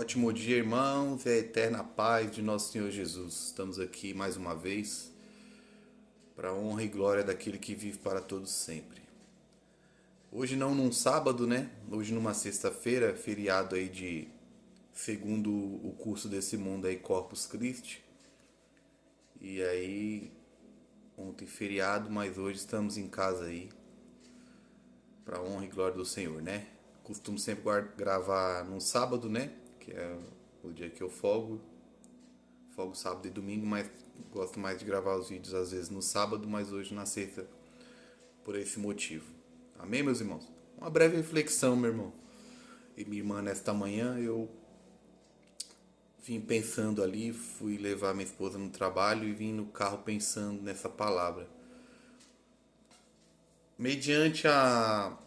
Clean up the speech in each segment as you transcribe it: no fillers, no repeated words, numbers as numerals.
Ótimo dia, irmãos, e a eterna paz de nosso Senhor Jesus. Estamos aqui mais uma vez para a honra e glória daquele que vive para todos sempre. Hoje não num sábado, né? Hoje numa sexta-feira, feriado aí de segundo o curso desse mundo aí, Corpus Christi. E aí, ontem feriado, mas hoje estamos em casa aí para a honra e glória do Senhor, né? Costumo sempre gravar num sábado, né? Que é o dia que eu folgo sábado e domingo, mas gosto mais de gravar os vídeos às vezes no sábado, mas hoje na sexta, por esse motivo. Amém, meus irmãos? Uma breve reflexão, meu irmão e minha irmã. Nesta manhã eu vim pensando ali, fui levar minha esposa no trabalho e vim no carro pensando nessa palavra. Mediante a...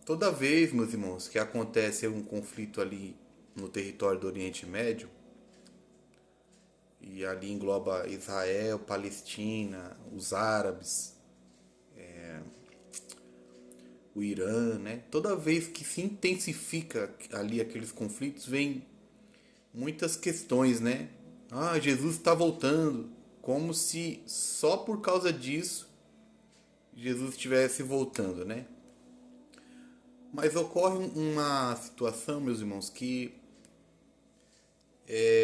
Toda vez, meus irmãos, que acontece um conflito ali no território do Oriente Médio, e ali engloba Israel, Palestina, os árabes, o Irã, né? Toda vez que se intensifica ali aqueles conflitos, vem muitas questões, né? Ah, Jesus está voltando, como se só por causa disso Jesus estivesse voltando, né? Mas ocorre uma situação, meus irmãos, que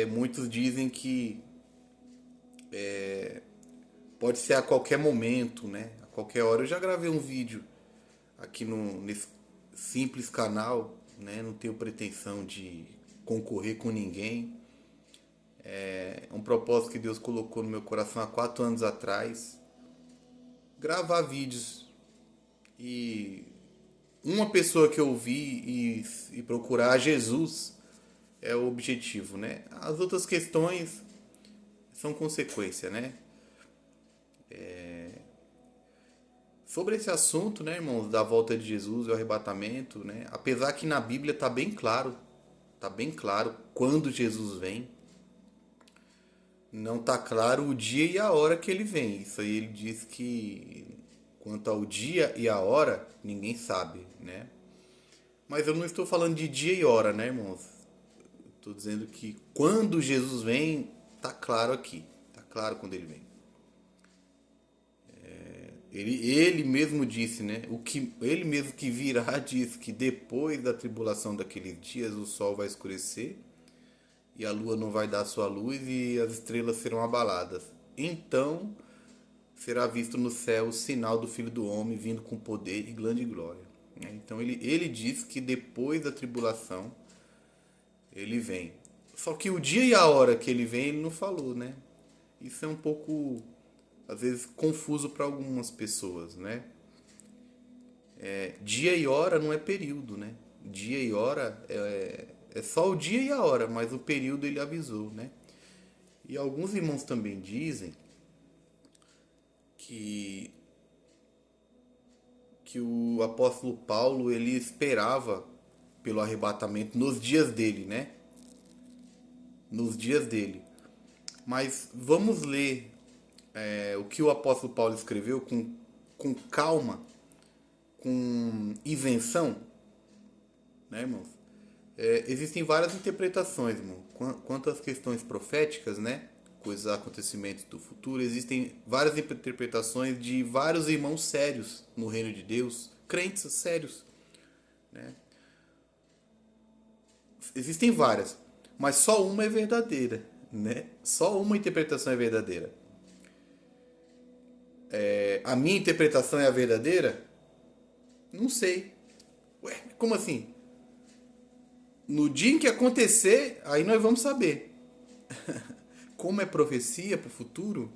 muitos dizem que pode ser a qualquer momento, né? A qualquer hora. Eu já gravei um vídeo aqui nesse simples canal, né? Não tenho pretensão de concorrer com ninguém. É um propósito que Deus colocou no meu coração há 4 anos atrás. Gravar vídeos e uma pessoa que ouvir e procurar Jesus é o objetivo, né? As outras questões são consequência, né? Sobre esse assunto, né, irmãos, da volta de Jesus e o arrebatamento, né? Apesar que na Bíblia tá bem claro quando Jesus vem. Não tá claro o dia e a hora que ele vem. Isso aí ele diz que quanto ao dia e a hora, ninguém sabe, né? Mas eu não estou falando de dia e hora, né, irmãos? Estou dizendo que quando Jesus vem, tá claro aqui. Tá claro quando ele vem. Ele mesmo disse, né? Ele mesmo que virá diz que depois da tribulação daqueles dias o sol vai escurecer e a lua não vai dar sua luz e as estrelas serão abaladas. Então será visto no céu o sinal do Filho do Homem vindo com poder e grande glória. Então ele diz que depois da tribulação ele vem. Só que o dia e a hora que ele vem ele não falou, né? Isso é um pouco, às vezes, confuso para algumas pessoas, né? Dia e hora não é período, né? Dia e hora é só o dia e a hora, mas o período ele avisou, né? E alguns irmãos também dizem que o apóstolo Paulo ele esperava pelo arrebatamento nos dias dele, né? Nos dias dele. Mas vamos ler o que o apóstolo Paulo escreveu com calma, com isenção, né, irmãos? Existem várias interpretações, irmão. Quanto às questões proféticas, né? Coisas, acontecimentos do futuro, existem várias interpretações de vários irmãos sérios no reino de Deus, crentes sérios, né? Existem várias, mas só uma é verdadeira, né? Só uma interpretação é verdadeira. A minha interpretação é a verdadeira? Não sei. Ué, como assim? No dia em que acontecer, aí nós vamos saber. Como é profecia para o futuro,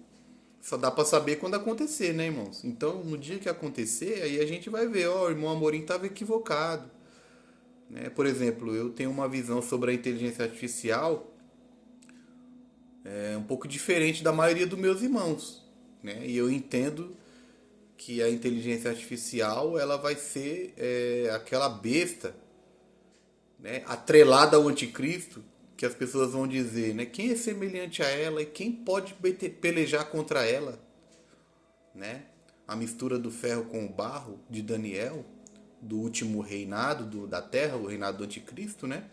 só dá para saber quando acontecer, né, irmãos? Então, no dia que acontecer, aí a gente vai ver, ó, o irmão Amorim estava equivocado. Né? Por exemplo, eu tenho uma visão sobre a inteligência artificial um pouco diferente da maioria dos meus irmãos. Né? E eu entendo que a inteligência artificial ela vai ser aquela besta, né, atrelada ao anticristo, que as pessoas vão dizer, né, quem é semelhante a ela e quem pode pelejar contra ela, né? A mistura do ferro com o barro de Daniel, do último reinado da terra, o reinado do anticristo, né?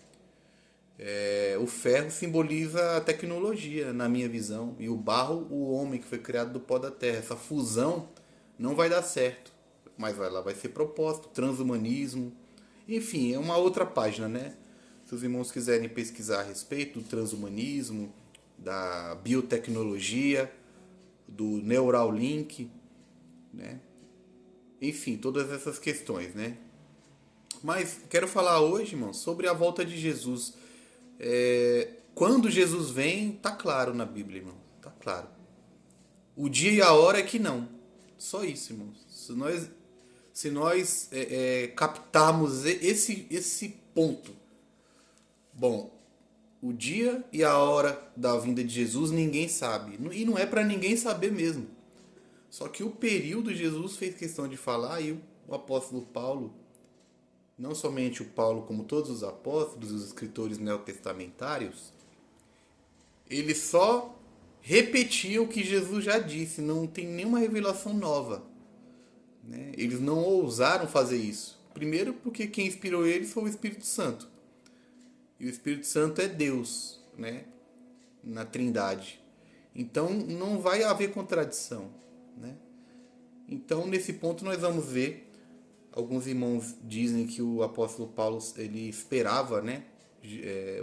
O ferro simboliza a tecnologia, na minha visão, e o barro, o homem que foi criado do pó da terra. Essa fusão não vai dar certo, mas ela vai ser proposta, transhumanismo, enfim, é uma outra página, né? Se os irmãos quiserem pesquisar a respeito do transhumanismo, da biotecnologia, do Neuralink, né? Enfim, todas essas questões, né? Mas quero falar hoje, irmão, sobre a volta de Jesus. Quando Jesus vem, tá claro na Bíblia, irmão. Tá claro. O dia e a hora é que não. Só isso, irmão. Se nós captarmos esse ponto. Bom, o dia e a hora da vinda de Jesus ninguém sabe. E não é para ninguém saber mesmo. Só que o período Jesus fez questão de falar e o apóstolo Paulo, não somente o Paulo, como todos os apóstolos e os escritores neotestamentários, eles só repetiam o que Jesus já disse, não tem nenhuma revelação nova. Né? Eles não ousaram fazer isso. Primeiro porque quem inspirou eles foi o Espírito Santo. E o Espírito Santo é Deus, né? Na Trindade. Então não vai haver contradição. Né? Então nesse ponto nós vamos ver. Alguns irmãos dizem que o apóstolo Paulo ele esperava, né,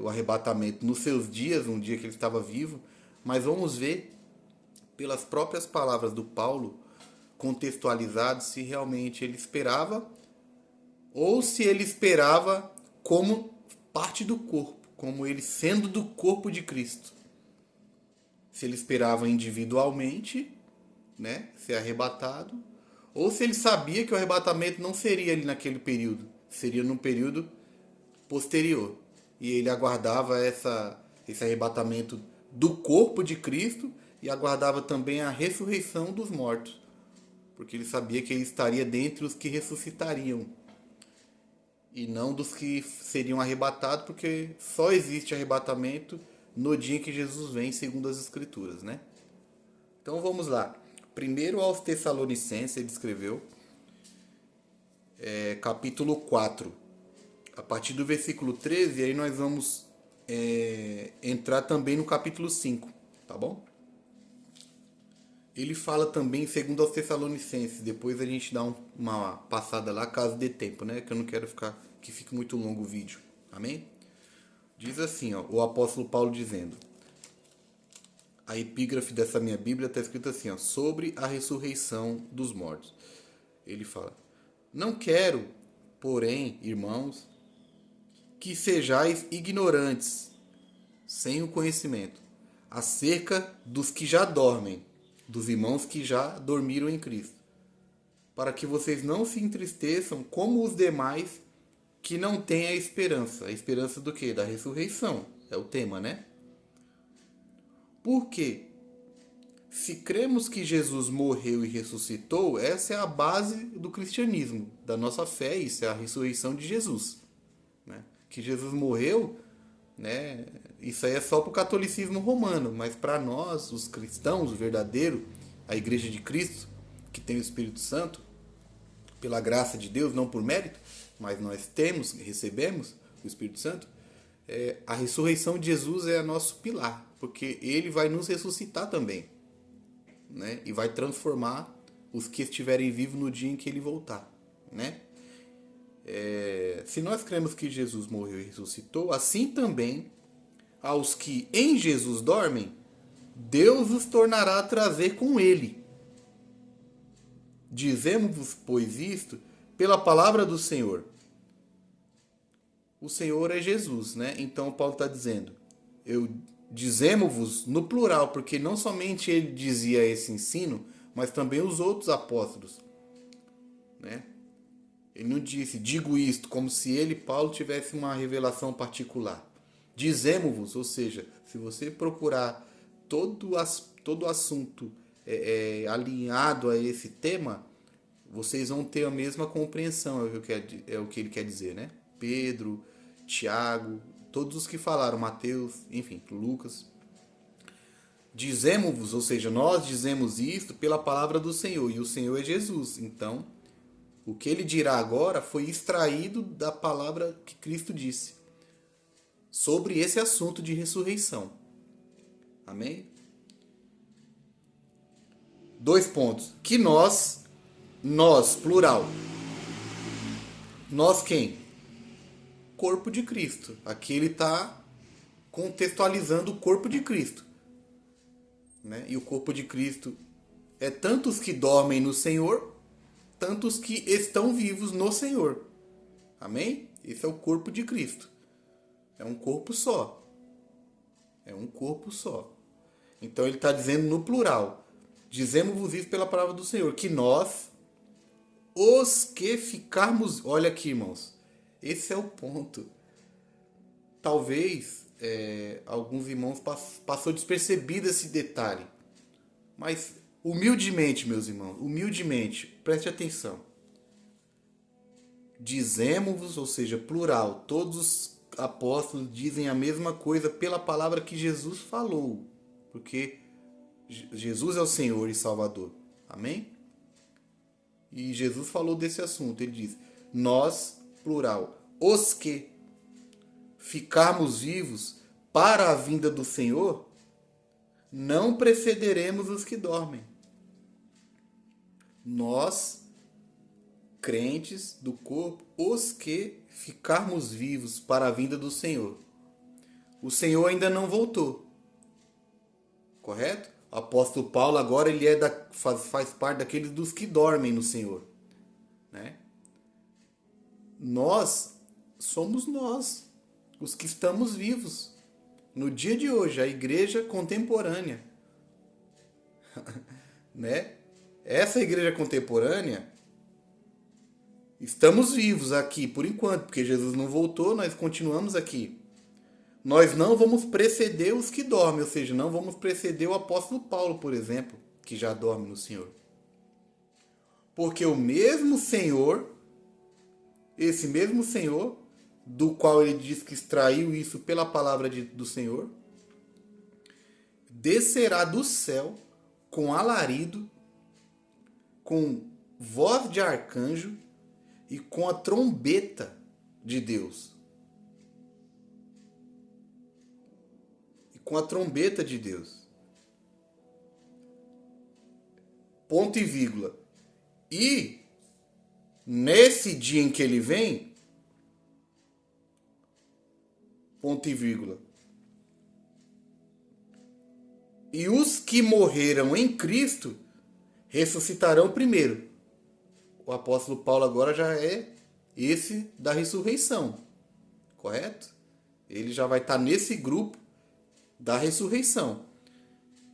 o arrebatamento nos seus dias, um dia que ele estava vivo. Mas vamos ver pelas próprias palavras do Paulo, contextualizadas, se realmente ele esperava ou se ele esperava como parte do corpo, como ele sendo do corpo de Cristo. Se ele esperava individualmente, né, ser arrebatado, ou se ele sabia que o arrebatamento não seria ali naquele período, seria num período posterior. E ele aguardava esse arrebatamento do corpo de Cristo e aguardava também a ressurreição dos mortos, porque ele sabia que ele estaria dentre os que ressuscitariam e não dos que seriam arrebatados, porque só existe arrebatamento no dia em que Jesus vem, segundo as Escrituras, né? Então vamos lá. Primeiro aos Tessalonicenses, ele escreveu, capítulo 4, a partir do versículo 13, aí nós vamos entrar também no capítulo 5, tá bom? Ele fala também, segundo aos Tessalonicenses, depois a gente dá uma passada lá, caso dê tempo, né? Que eu não quero que fique muito longo o vídeo, amém? Diz assim, ó, o apóstolo Paulo dizendo, a epígrafe dessa minha Bíblia está escrito assim, ó, sobre a ressurreição dos mortos. Ele fala, não quero, porém, irmãos, que sejais ignorantes, sem o conhecimento, acerca dos que já dormem, dos irmãos que já dormiram em Cristo, para que vocês não se entristeçam como os demais que não têm a esperança. A esperança do quê? Da ressurreição. É o tema, né? Porque se cremos que Jesus morreu e ressuscitou, essa é a base do cristianismo, da nossa fé, isso é a ressurreição de Jesus. Né? Que Jesus morreu, né? Isso aí é só para o catolicismo romano, mas para nós, os cristãos, o verdadeiro, a igreja de Cristo, que tem o Espírito Santo, pela graça de Deus, não por mérito, mas nós recebemos o Espírito Santo, a ressurreição de Jesus é nosso pilar, porque ele vai nos ressuscitar também, né? E vai transformar os que estiverem vivos no dia em que ele voltar, né? Se nós cremos que Jesus morreu e ressuscitou, assim também aos que em Jesus dormem, Deus os tornará a trazer com ele. Dizemos-vos, pois, isto pela palavra do Senhor. O Senhor é Jesus, né? Então Paulo está dizendo, dizemos-vos no plural, porque não somente ele dizia esse ensino, mas também os outros apóstolos, né? Ele não disse, digo isto, como se ele, Paulo, tivesse uma revelação particular. Dizemos-vos, ou seja, se você procurar todo o assunto alinhado a esse tema, vocês vão ter a mesma compreensão, é o que ele quer dizer, né? Pedro, Tiago, todos os que falaram, Mateus, enfim, Lucas. Dizemos-vos, ou seja, nós dizemos isto pela palavra do Senhor, e o Senhor é Jesus. Então, o que ele dirá agora foi extraído da palavra que Cristo disse. sobre esse assunto de ressurreição. Amém? 2 pontos. Que nós, plural. Nós quem? Corpo de Cristo. Aqui ele está contextualizando o corpo de Cristo. Né? E o corpo de Cristo é tanto os que dormem no Senhor, tanto os que estão vivos no Senhor. Amém? Esse é o corpo de Cristo. É um corpo só. É um corpo só. Então ele está dizendo no plural. Dizemos-vos isso pela palavra do Senhor, que nós, os que ficarmos... Olha aqui, irmãos. Esse é o ponto. Talvez alguns irmãos passou despercebido esse detalhe. Mas humildemente, meus irmãos, humildemente, preste atenção. Dizemos-vos, ou seja, plural, todos os apóstolos dizem a mesma coisa pela palavra que Jesus falou. Porque Jesus é o Senhor e Salvador. Amém? E Jesus falou desse assunto. Ele diz, nós, plural, os que ficarmos vivos para a vinda do Senhor, não precederemos os que dormem. Nós, crentes do corpo, os que ficarmos vivos para a vinda do Senhor. O Senhor ainda não voltou. Correto? O apóstolo Paulo agora ele faz parte daqueles dos que dormem no Senhor. Né? Nós somos nós, os que estamos vivos. No dia de hoje, a igreja contemporânea. Né? Essa igreja contemporânea, estamos vivos aqui por enquanto, porque Jesus não voltou, nós continuamos aqui. Nós não vamos preceder os que dormem, ou seja, não vamos preceder o apóstolo Paulo, por exemplo, que já dorme no Senhor. Porque o mesmo Senhor, esse mesmo Senhor, do qual ele diz que extraiu isso pela palavra do Senhor, descerá do céu com alarido, com voz de arcanjo e com a trombeta de Deus. E com a trombeta de Deus. Ponto e vírgula. E nesse dia em que ele vem, ponto e vírgula. E os que morreram em Cristo ressuscitarão primeiro. O apóstolo Paulo agora já é esse da ressurreição. Correto? Ele já vai estar nesse grupo da ressurreição.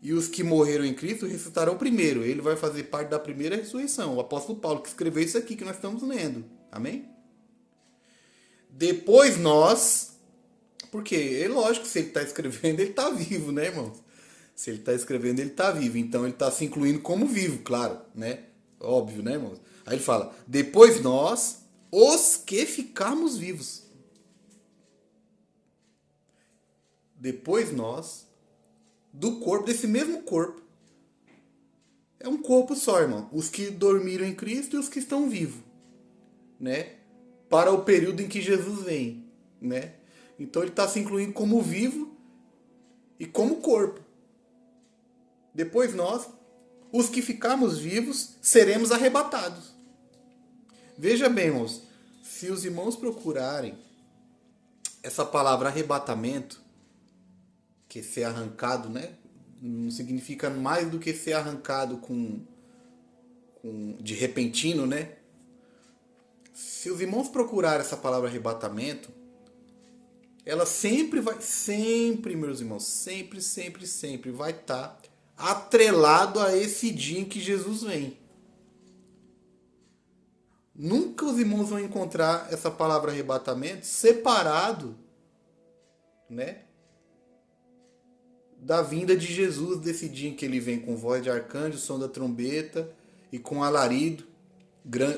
E os que morreram em Cristo ressuscitarão primeiro. Ele vai fazer parte da primeira ressurreição. O apóstolo Paulo que escreveu isso aqui que nós estamos lendo. Amém? Depois nós... Porque é lógico que se ele está escrevendo, ele está vivo, né, irmãos? Se ele está escrevendo, ele está vivo. Então ele está se incluindo como vivo, claro, né? Óbvio, né, irmãos? Aí ele fala, depois nós, os que ficarmos vivos. Depois nós, do corpo, desse mesmo corpo. É um corpo só, irmão. Os que dormiram em Cristo e os que estão vivos, né? Para o período em que Jesus vem, né? Então ele está se incluindo como vivo e como corpo. Depois nós, os que ficarmos vivos, seremos arrebatados. Veja bem, irmãos, se os irmãos procurarem essa palavra arrebatamento, que é ser arrancado, né? Não significa mais do que ser arrancado de repentino, né? Se os irmãos procurarem essa palavra arrebatamento, ela sempre, meus irmãos, sempre vai estar atrelado a esse dia em que Jesus vem. Nunca os irmãos vão encontrar essa palavra arrebatamento separado, né, da vinda de Jesus, desse dia em que ele vem com voz de arcanjo, som da trombeta e com alarido,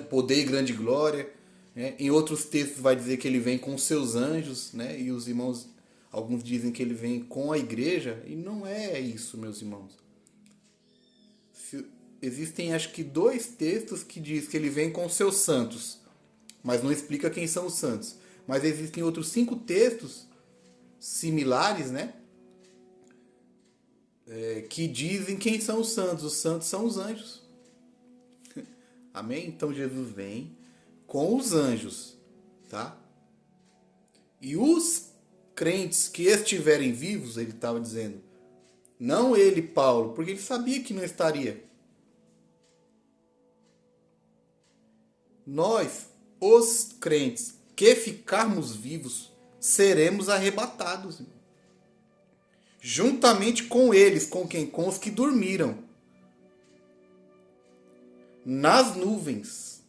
poder e grande glória. Né? Em outros textos vai dizer que ele vem com seus anjos, né? E os irmãos, alguns dizem que ele vem com a igreja, e não é isso, meus irmãos. Existem acho que 2 textos que diz que ele vem com seus santos, mas não explica quem são os santos. Mas existem outros 5 textos similares, né? Que dizem quem são os santos. Os santos são os anjos. Amém? Então Jesus vem com os anjos, tá? E os crentes que estiverem vivos, ele estava dizendo, não ele, Paulo, porque ele sabia que não estaria. Nós, os crentes que ficarmos vivos, seremos arrebatados. Juntamente com eles, com quem? Com os que dormiram. Nas nuvens,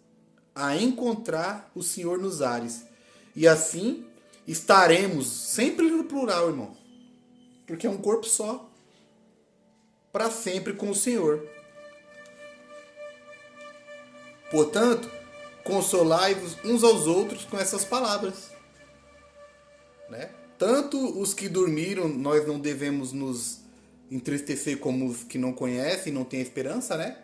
a encontrar o Senhor nos ares. E assim estaremos, sempre no plural, irmão. Porque é um corpo só. Para sempre com o Senhor. Portanto, consolai-vos uns aos outros com essas palavras. Né? Tanto os que dormiram, nós não devemos nos entristecer como os que não conhecem, não têm esperança, né?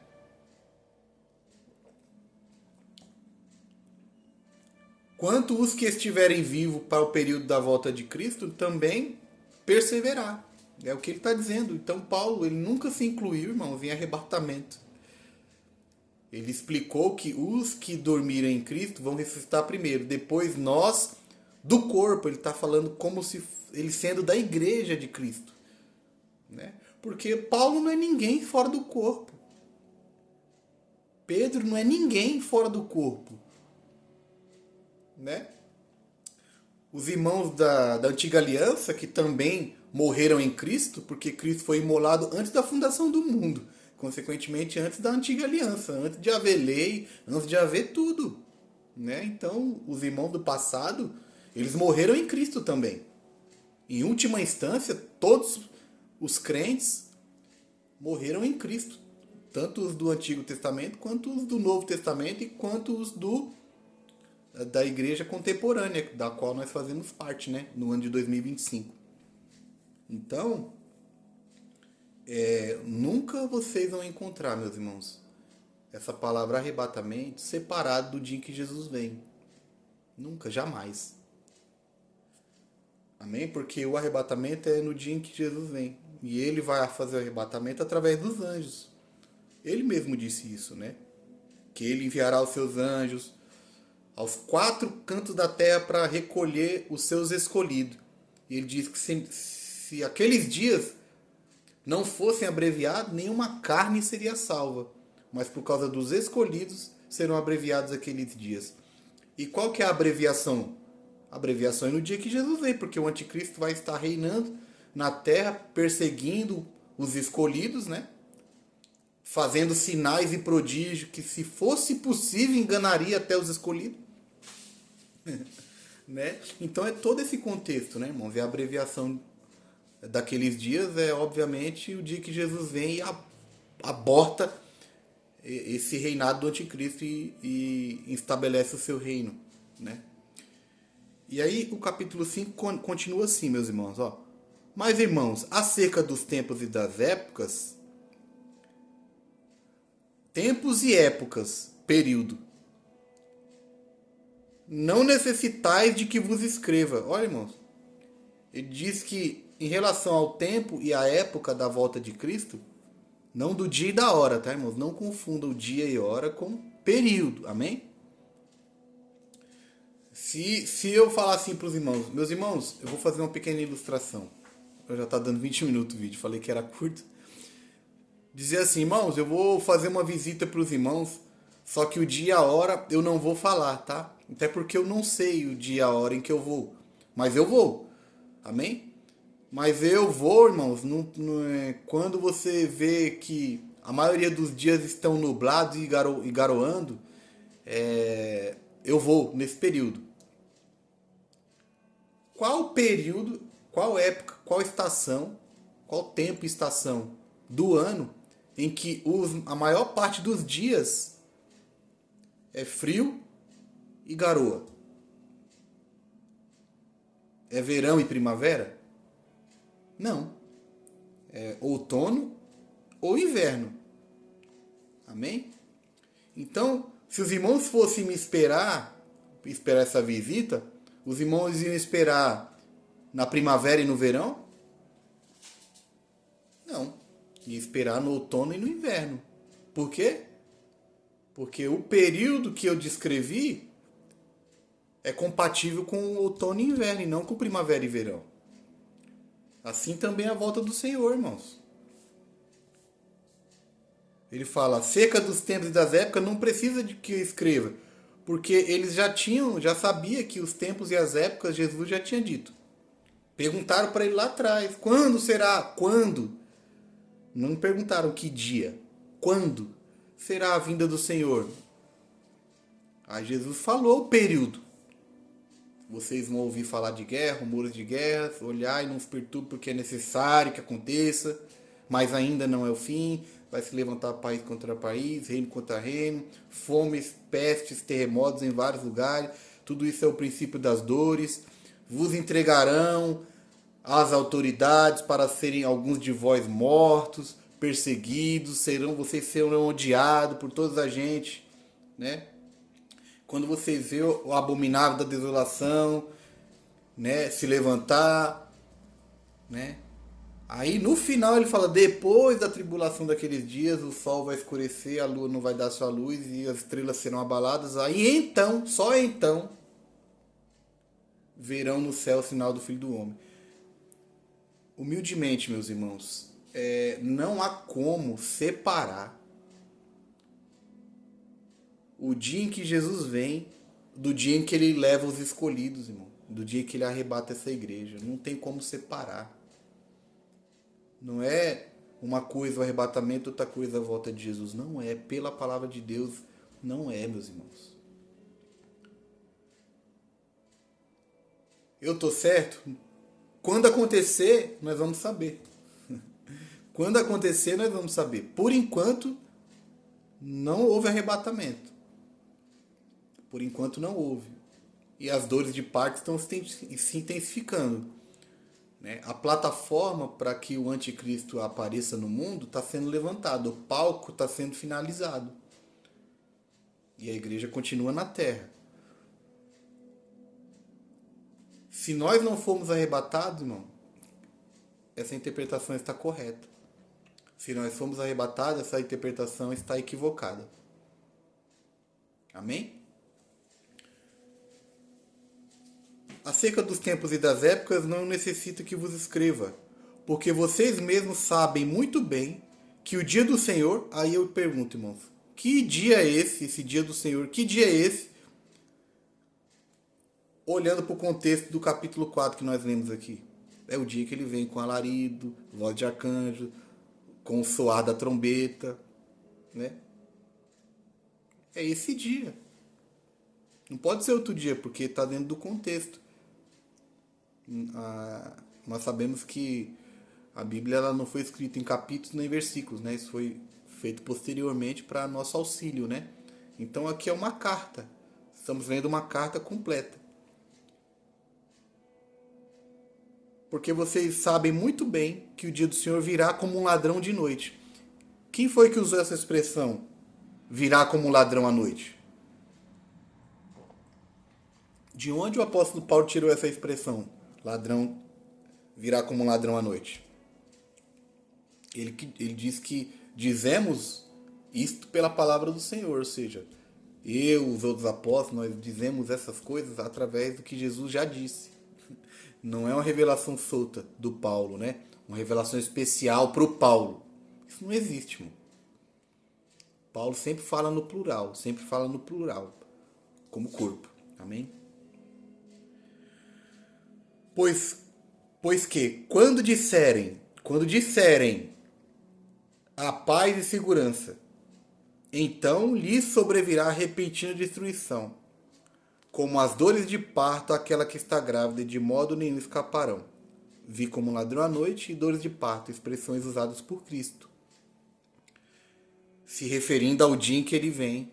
Quanto os que estiverem vivos para o período da volta de Cristo, também perseverar. É o que ele está dizendo. Então Paulo, ele nunca se incluiu, irmãos, em arrebatamento. Ele explicou que os que dormiram em Cristo vão ressuscitar primeiro. Depois nós, do corpo. Ele está falando como se ele sendo da igreja de Cristo. Né? Porque Paulo não é ninguém fora do corpo. Pedro não é ninguém fora do corpo. Né? Os irmãos da antiga aliança, que também morreram em Cristo, porque Cristo foi imolado antes da fundação do mundo. Consequentemente, antes da antiga aliança, antes de haver lei, antes de haver tudo. Né? Então, os irmãos do passado, eles morreram em Cristo também. Em última instância, todos os crentes morreram em Cristo. Tanto os do Antigo Testamento, quanto os do Novo Testamento, e quanto os da igreja contemporânea, da qual nós fazemos parte, né? No ano de 2025. Então, nunca vocês vão encontrar, meus irmãos, essa palavra arrebatamento separado do dia em que Jesus vem. Nunca, jamais. Amém? Porque o arrebatamento é no dia em que Jesus vem. E ele vai fazer o arrebatamento através dos anjos. Ele mesmo disse isso, né? Que ele enviará os seus anjos aos 4 cantos da terra para recolher os seus escolhidos. E ele diz que se aqueles dias não fossem abreviados, nenhuma carne seria salva. Mas por causa dos escolhidos, serão abreviados aqueles dias. E qual que é a abreviação? A abreviação é no dia que Jesus vem, porque o anticristo vai estar reinando na terra, perseguindo os escolhidos, né? Fazendo sinais e prodígios que, se fosse possível, enganaria até os escolhidos. Né? Então é todo esse contexto, né, irmãos? E a abreviação daqueles dias é, obviamente, o dia que Jesus vem e aborta esse reinado do anticristo e estabelece o seu reino, né? E aí o capítulo 5 continua assim, meus irmãos, ó. Mas, irmãos, acerca dos tempos e das épocas, tempos e épocas, período, não necessitais de que vos escreva. Olha, irmãos, ele diz que em relação ao tempo e à época da volta de Cristo, não do dia e da hora, tá, irmãos? Não confunda o dia e hora com período, amém? Se eu falar assim para os irmãos, meus irmãos, eu vou fazer uma pequena ilustração. Eu já tá dando 20 minutos o vídeo, falei que era curto. Dizer assim, irmãos, eu vou fazer uma visita para os irmãos, só que o dia e a hora eu não vou falar, tá? Até porque eu não sei o dia e a hora em que eu vou. Mas eu vou. Amém? Mas eu vou, irmãos, quando você vê que a maioria dos dias estão nublados e garoando, eu vou nesse período. Qual período, qual época, qual estação, qual tempo e estação do ano em que a maior parte dos dias é frio e garoa? É verão e primavera? Não. É outono ou inverno. Amém? Então, se os irmãos fossem me esperar essa visita, os irmãos iam esperar na primavera e no verão? Não. Ia esperar no outono e no inverno. Por quê? Porque o período que eu descrevi é compatível com o outono e inverno e não com primavera e verão. Assim também é a volta do Senhor, irmãos. Ele fala, acerca dos tempos e das épocas, não precisa de que eu escreva. Porque eles já sabia que os tempos e as épocas Jesus já tinha dito. Perguntaram para ele lá atrás, quando será? Quando? Não perguntaram que dia. Quando será a vinda do Senhor? Aí Jesus falou o período. Vocês vão ouvir falar de guerra, rumores de guerra, olhar e não se perturbe porque é necessário que aconteça, mas ainda não é o fim. Vai se levantar país contra país, reino contra reino, fomes, pestes, terremotos em vários lugares. Tudo isso é o princípio das dores. Vos entregarão às autoridades para serem alguns de vós mortos, perseguidos, vocês serão odiados por toda a gente, né? Quando vocês vê o abominável da desolação, né, se levantar, né? Aí no final ele fala, depois da tribulação daqueles dias, o sol vai escurecer, a lua não vai dar sua luz e as estrelas serão abaladas. Aí então, só então, verão no céu o sinal do Filho do Homem. Humildemente, meus irmãos, não há como separar o dia em que Jesus vem do dia em que ele leva os escolhidos, irmão. Do dia que ele arrebata essa igreja. Não tem como separar. Não é uma coisa o arrebatamento, outra coisa a volta de Jesus. Não é. Pela palavra de Deus, não é, meus irmãos. Eu tô certo? Quando acontecer, nós vamos saber. Quando acontecer, nós vamos saber. Por enquanto, não houve arrebatamento. Por enquanto não houve. E as dores de parto estão se intensificando. Né? A plataforma para que o anticristo apareça no mundo está sendo levantada. O palco está sendo finalizado. E a igreja continua na terra. Se nós não formos arrebatados, irmão, essa interpretação está correta. Se nós formos arrebatados, essa interpretação está equivocada. Amém? Acerca dos tempos e das épocas, não necessito que vos escreva, porque vocês mesmos sabem muito bem que o dia do Senhor... Aí eu pergunto, irmãos, que dia é esse dia do Senhor? Que dia é esse? Olhando para o contexto do capítulo 4 que nós lemos aqui. É o dia que ele vem com alarido, voz de arcanjo, com o soar da trombeta, né? É esse dia. Não pode ser outro dia, porque está dentro do contexto. Nós sabemos que a Bíblia ela não foi escrita em capítulos nem versículos, né? Isso foi feito posteriormente para nosso auxílio, né? Então aqui é uma carta. Estamos lendo uma carta completa. Porque vocês sabem muito bem que o dia do Senhor virá como um ladrão de noite. Quem foi que usou essa expressão? Virá como um ladrão à noite. De onde o apóstolo Paulo tirou essa expressão? Ladrão virá como um ladrão à noite. Ele diz que dizemos isto pela palavra do Senhor, ou seja, eu, os outros apóstolos, nós dizemos essas coisas através do que Jesus já disse. Não é uma revelação solta do Paulo, né? Uma revelação especial para o Paulo. Isso não existe, irmão. Paulo sempre fala no plural, como corpo. Amém? Pois que, quando disserem a paz e segurança, então lhes sobrevirá repentina destruição, como as dores de parto àquela que está grávida, e de modo nenhum escaparão. Vi como um ladrão à noite e dores de parto, expressões usadas por Cristo, se referindo ao dia em que ele vem,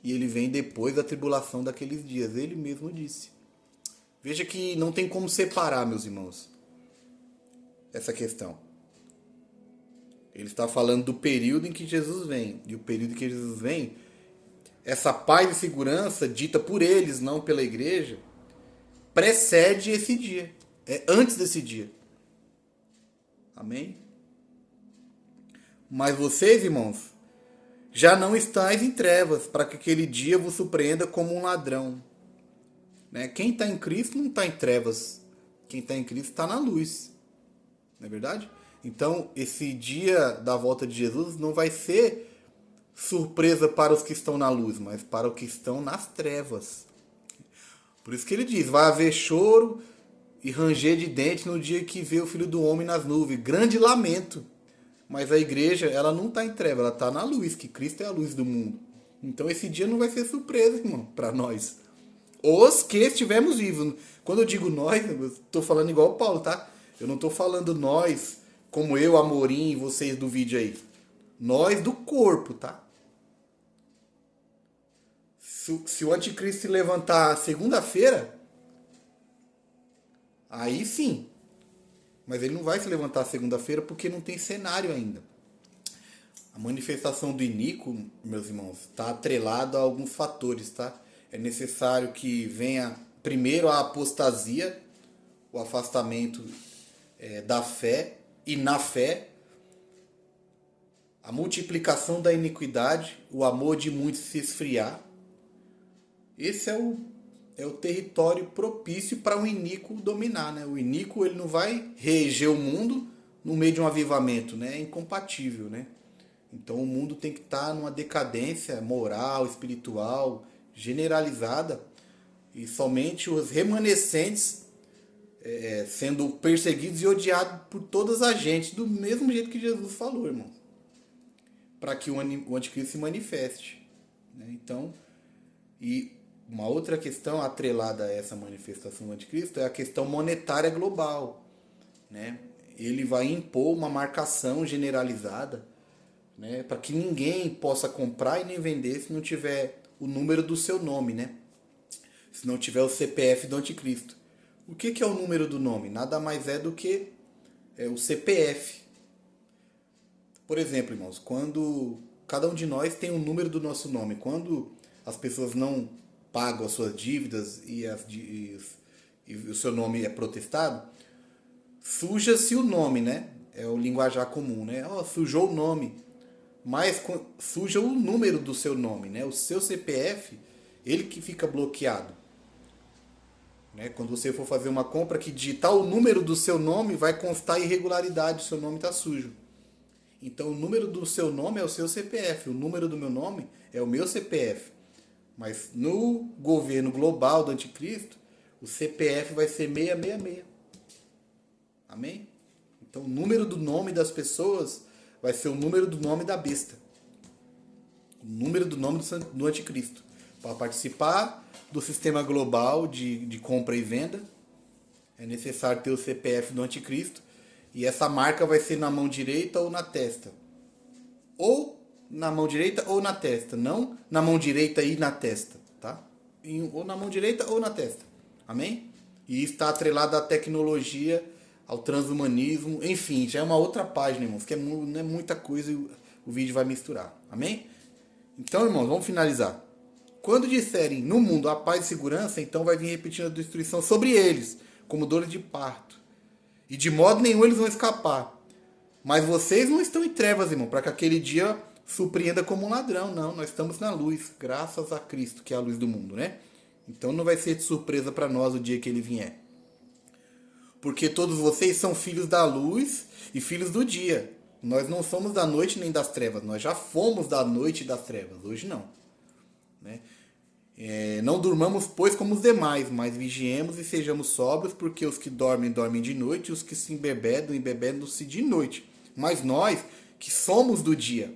e ele vem depois da tribulação daqueles dias. Ele mesmo disse. Veja que não tem como separar, meus irmãos, essa questão. Ele está falando do período em que Jesus vem. E o período em que Jesus vem, essa paz e segurança dita por eles, não pela igreja, precede esse dia. É antes desse dia. Amém? Mas vocês, irmãos, já não estáis em trevas, para que aquele dia vos surpreenda como um ladrão. Né? Quem está em Cristo não está em trevas. Quem está em Cristo está na luz. Não é verdade? Então, esse dia da volta de Jesus não vai ser surpresa para os que estão na luz, mas para os que estão nas trevas. Por isso que ele diz, vai haver choro e ranger de dente no dia que vê o Filho do Homem nas nuvens. Grande lamento. Mas a igreja, ela não está em treva, ela está na luz, que Cristo é a luz do mundo. Então esse dia não vai ser surpresa, irmão, para nós. Os que estivermos vivos. Quando eu digo nós, eu estou falando igual o Paulo, tá? Eu não estou falando nós, como eu, Amorim e vocês do vídeo aí. Nós do corpo, tá? Se o anticristo se levantar segunda-feira, aí sim. Mas ele não vai se levantar segunda-feira porque não tem cenário ainda. A manifestação do iníquo, meus irmãos, está atrelada a alguns fatores, tá? É necessário que venha primeiro a apostasia, o afastamento da fé, e na fé, a multiplicação da iniquidade, o amor de muitos se esfriar. Esse é o território propício para o iníquo dominar, né? O iníquo, ele não vai reger o mundo no meio de um avivamento, né? É incompatível, né? Então o mundo tem que estar numa decadência moral, espiritual, generalizada, e somente os remanescentes sendo perseguidos e odiados por todas as gentes, do mesmo jeito que Jesus falou, irmão, para que o anticristo se manifeste, né? Então, e uma outra questão atrelada a essa manifestação do anticristo é a questão monetária global, né? Ele vai impor uma marcação generalizada, né, para que ninguém possa comprar e nem vender se não tiver o número do seu nome, né? Se não tiver o CPF do anticristo. O que é o número do nome? Nada mais é do que o CPF. Por exemplo, irmãos, quando cada um de nós tem um número do nosso nome, quando as pessoas não pagam as suas dívidas e o seu nome é protestado, suja-se o nome, né? É o linguajar comum, né? Sujou o nome. Mas suja o número do seu nome, né? O seu CPF, ele que fica bloqueado. Né? Quando você for fazer uma compra que digitar o número do seu nome, vai constar irregularidade, o seu nome está sujo. Então o número do seu nome é o seu CPF, o número do meu nome é o meu CPF. Mas no governo global do anticristo, o CPF vai ser 666. Amém? Então o número do nome das pessoas vai ser o número do nome da besta. O número do nome do anticristo. Para participar do sistema global de compra e venda, é necessário ter o CPF do anticristo. E essa marca vai ser na mão direita ou na testa. Ou na mão direita ou na testa. Não na mão direita e na testa. Tá? Ou na mão direita ou na testa. Amém? E isso está atrelado à tecnologia, ao transhumanismo. Enfim, já é uma outra página, irmãos. Que não é muita coisa e o vídeo vai misturar. Amém? Então, irmãos, vamos finalizar. Quando disserem no mundo a paz e segurança, então vai vir repetindo a destruição sobre eles, como dores de parto. E de modo nenhum eles vão escapar. Mas vocês não estão em trevas, irmão, para que aquele dia surpreenda como um ladrão. Não, nós estamos na luz, graças a Cristo, que é a luz do mundo, né? Então não vai ser de surpresa para nós o dia que ele vier. Porque todos vocês são filhos da luz e filhos do dia. Nós não somos da noite nem das trevas. Nós já fomos da noite e das trevas. Hoje não. Né? Não durmamos, pois, como os demais, mas vigiemos e sejamos sóbrios, porque os que dormem, dormem de noite, e os que se embebedam, embebedam-se de noite. Mas nós, que somos do dia,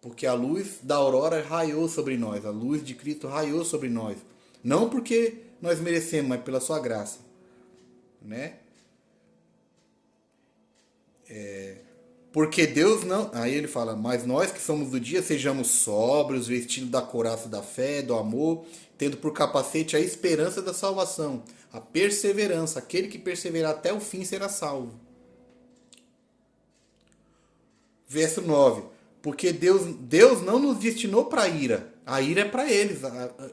porque a luz da aurora raiou sobre nós, a luz de Cristo raiou sobre nós. Não porque nós merecemos, mas pela sua graça. Né? Porque Deus não... Aí ele fala, mas nós que somos do dia, sejamos sóbrios, vestidos da couraça da fé, do amor, tendo por capacete a esperança da salvação, a perseverança. Aquele que perseverar até o fim será salvo. Verso 9. Porque Deus não nos destinou para a ira. A ira é para eles.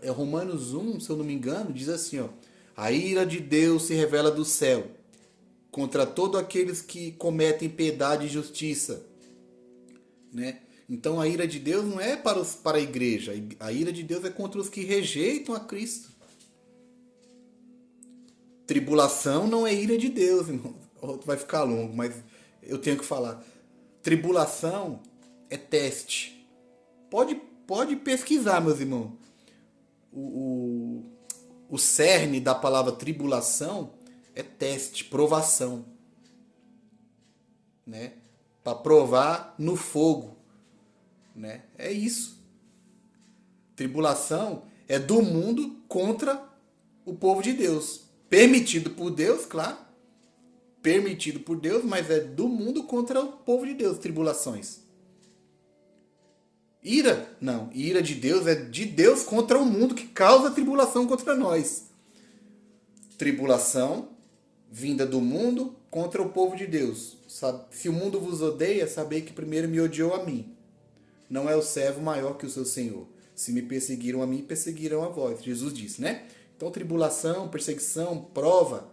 Romanos 1, se eu não me engano, diz assim, ó. A ira de Deus se revela do céu contra todos aqueles que cometem piedade e justiça, né? Então a ira de Deus não é para a igreja, a ira de Deus é contra os que rejeitam a Cristo. Tribulação não é ira de Deus, irmão. Vai ficar longo, mas eu tenho que falar. Tribulação é teste. Pode pesquisar, meus irmãos. O cerne da palavra tribulação é teste, provação, né? Para provar no fogo, né? É isso. Tribulação é do mundo contra o povo de Deus. Permitido por Deus, claro. Permitido por Deus, mas é do mundo contra o povo de Deus, tribulações. Ira? Não. Ira de Deus é de Deus contra o mundo que causa tribulação contra nós. Tribulação vinda do mundo contra o povo de Deus. Se o mundo vos odeia, sabei que primeiro me odiou a mim. Não é o servo maior que o seu Senhor. Se me perseguiram a mim, perseguirão a vós. Jesus disse, né? Então, tribulação, perseguição, prova,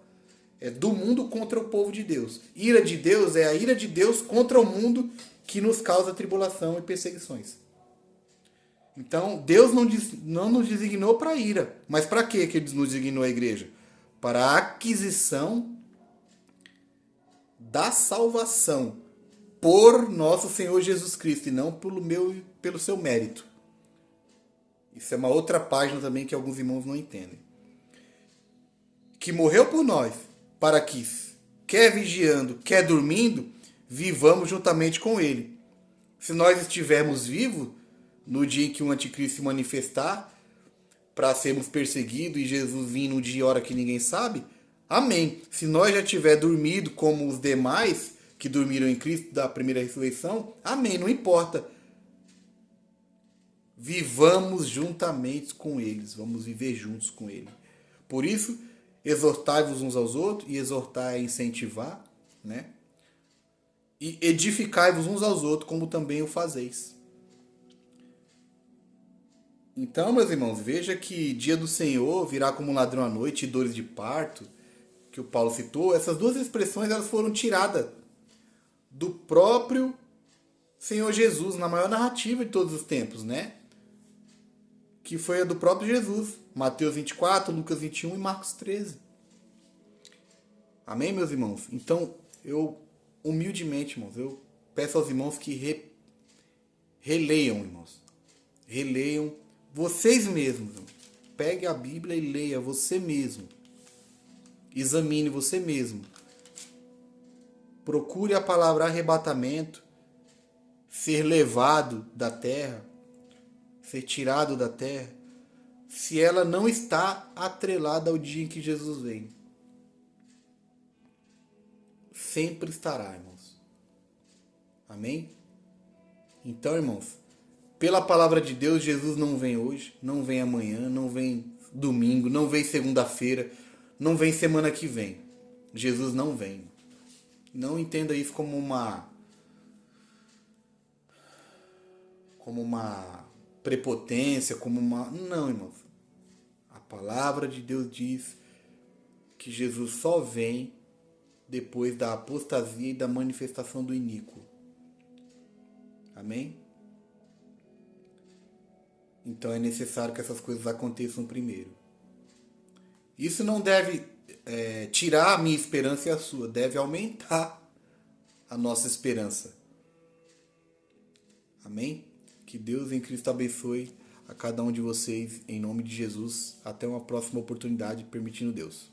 é do mundo contra o povo de Deus. Ira de Deus é a ira de Deus contra o mundo que nos causa tribulação e perseguições. Então, Deus não nos designou para ira. Mas para que Ele nos designou a igreja? Para a aquisição da salvação por nosso Senhor Jesus Cristo e não pelo seu mérito. Isso é uma outra página também que alguns irmãos não entendem. Que morreu por nós, para que, quer vigiando, quer dormindo, vivamos juntamente com Ele. Se nós estivermos vivos, no dia em que o anticristo se manifestar, para sermos perseguidos e Jesus vir no dia e hora que ninguém sabe, amém. Se nós já tiver dormido como os demais que dormiram em Cristo da primeira ressurreição, amém, não importa. Vivamos juntamente com eles, vamos viver juntos com ele. Por isso, exortai-vos uns aos outros, e exortar é incentivar, né? E edificai-vos uns aos outros, como também o fazeis. Então, meus irmãos, veja que dia do Senhor virá como um ladrão à noite e dores de parto, que o Paulo citou. Essas duas expressões elas foram tiradas do próprio Senhor Jesus, na maior narrativa de todos os tempos, né? Que foi a do próprio Jesus. Mateus 24, Lucas 21 e Marcos 13. Amém, meus irmãos? Então, eu, humildemente, irmãos, eu peço aos irmãos que releiam, irmãos. Releiam vocês mesmos. Pegue a Bíblia e leia você mesmo. Examine você mesmo. Procure a palavra arrebatamento, ser levado da terra, ser tirado da terra, se ela não está atrelada ao dia em que Jesus vem. Sempre estará, irmãos. Amém? Então, irmãos, pela palavra de Deus, Jesus não vem hoje, não vem amanhã, não vem domingo, não vem segunda-feira, não vem semana que vem. Jesus não vem. Não entenda isso como uma prepotência, como uma... Não, irmãos. A palavra de Deus diz que Jesus só vem depois da apostasia e da manifestação do iníquo. Amém? Então é necessário que essas coisas aconteçam primeiro. Isso não deve tirar a minha esperança e a sua. Deve aumentar a nossa esperança. Amém? Que Deus em Cristo abençoe a cada um de vocês, em nome de Jesus. Até uma próxima oportunidade, permitindo Deus.